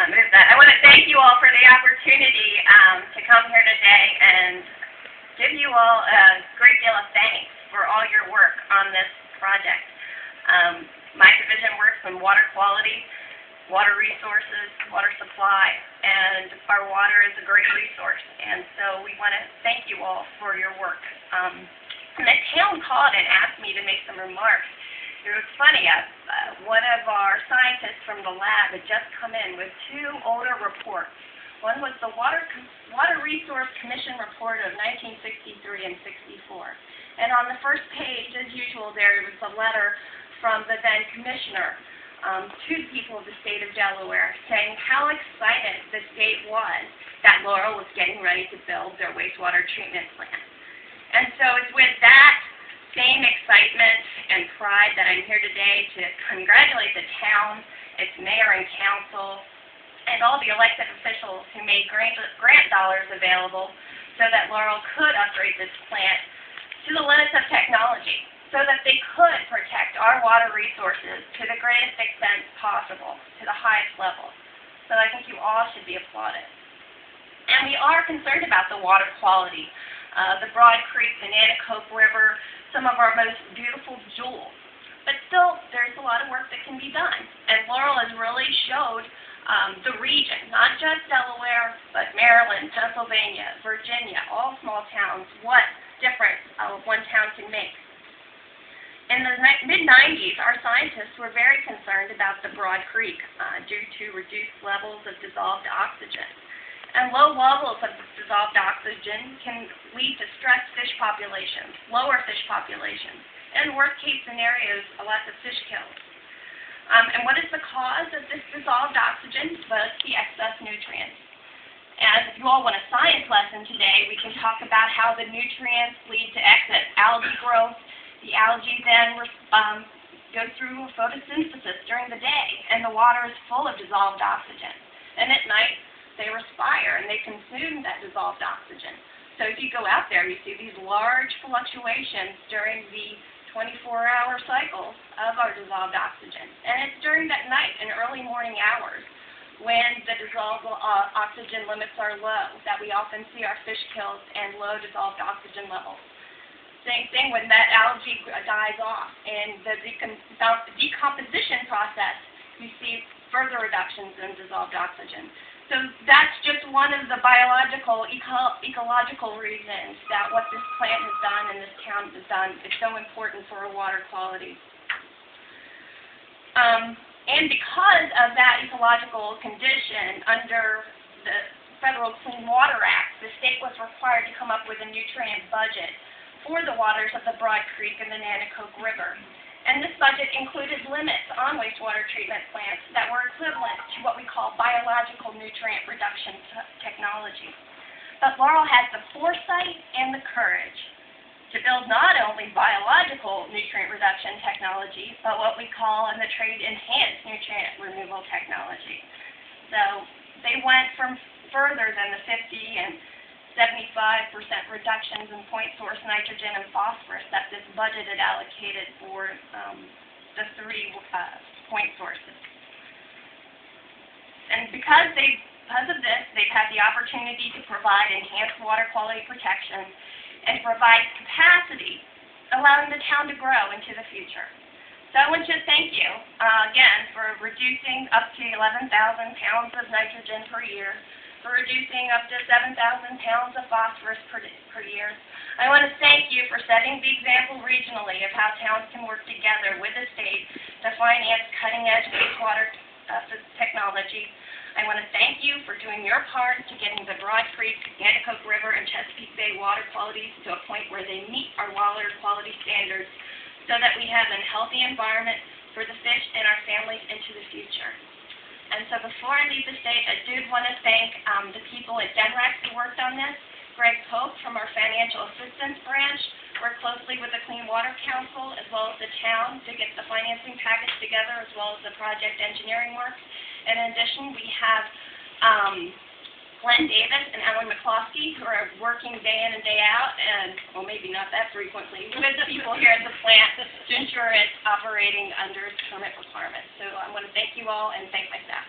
move that. I want to thank you all for the opportunity to come here today and give you all a great deal of thanks for all your work on this project. My division works in water quality, water resources, water supply, and our water is a great resource. And so we want to thank you all for your work. And the town called and asked me to make some remarks. It was funny, one of our scientists from the lab had just come in with two older reports. One was the Water Resource Commission report of 1963 and 64. And on the first page, as usual, there was a letter from the then commissioner to the people of the state of Delaware saying how excited the state was that Laurel was getting ready to build their wastewater treatment plant. And so it's with that same excitement and pride that I'm here today to congratulate the town, its mayor and council, and all the elected officials who made grant dollars available so that Laurel could upgrade this plant to the limits of technology, so that they could protect our water resources to the greatest extent possible, to the highest level. So I think you all should be applauded. And we are concerned about the water quality. The Broad Creek, the Nanticoke River, some of our most beautiful jewels. But still, there's a lot of work that can be done. And Laurel has really showed the region, not just Delaware, but Maryland, Pennsylvania, Virginia, all small towns, what difference one town can make. In the mid-90s, our scientists were very concerned about the Broad Creek due to reduced levels of dissolved oxygen. And low levels of dissolved oxygen can lead to stressed fish populations, lower fish populations, and worst-case scenarios, lots of fish kills. And what is the cause of this dissolved oxygen? Well, it's the excess nutrients. And if you all want a science lesson today, we can talk about how the nutrients lead to excess algae growth. The algae then go through photosynthesis during the day, and the water is full of dissolved oxygen. And at night, they respire and they consume that dissolved oxygen. So if you go out there, you see these large fluctuations during the 24-hour cycles of our dissolved oxygen. And it's during that night and early morning hours when the dissolved oxygen limits are low that we often see our fish kills and low dissolved oxygen levels. Same thing when that algae dies off and the decomposition process, you see further reductions in dissolved oxygen. So that's just one of the biological, ecological reasons that what this plant has done and this town has done is so important for our water quality. And because of that ecological condition, under the Federal Clean Water Act, the state was required to come up with a nutrient budget for the waters of the Broad Creek and the Nanticoke River. And this budget included limits on wastewater treatment plants that were equivalent to what we call biological nutrient reduction technology. But Laurel has the foresight and the courage to build not only biological nutrient reduction technology, but what we call in the trade enhanced nutrient removal technology. So they went from further than the 50 and 75% reductions in point source nitrogen and phosphorus that this budget had allocated for the three point sources. And because of this, they've had the opportunity to provide enhanced water quality protection and provide capacity, allowing the town to grow into the future. So I want to thank you again for reducing up to 11,000 pounds of nitrogen per year, for reducing up to 7,000 pounds of phosphorus per year. I want to thank you for setting the example regionally of how towns can work together with the state to finance cutting-edge wastewater technology. I want to thank you for doing your part to getting the Broad Creek, Nanticoke River, and Chesapeake Bay water qualities to a point where they meet our water quality standards so that we have a healthy environment for the fish and our families into the future. And so before I leave the state, I do want to thank the people at DNREC who worked on this. Greg Pope from our Financial Assistance Branch worked closely with the Clean Water Council as well as the town to get the financing package together as well as the project engineering work. And in addition, we have Glenn Davis and Ellen McCloskey, who are working day in and day out, and, well, maybe not that frequently, with the people here at the plant to ensure it's operating under its permit requirements. So I want to thank you all and thank my staff.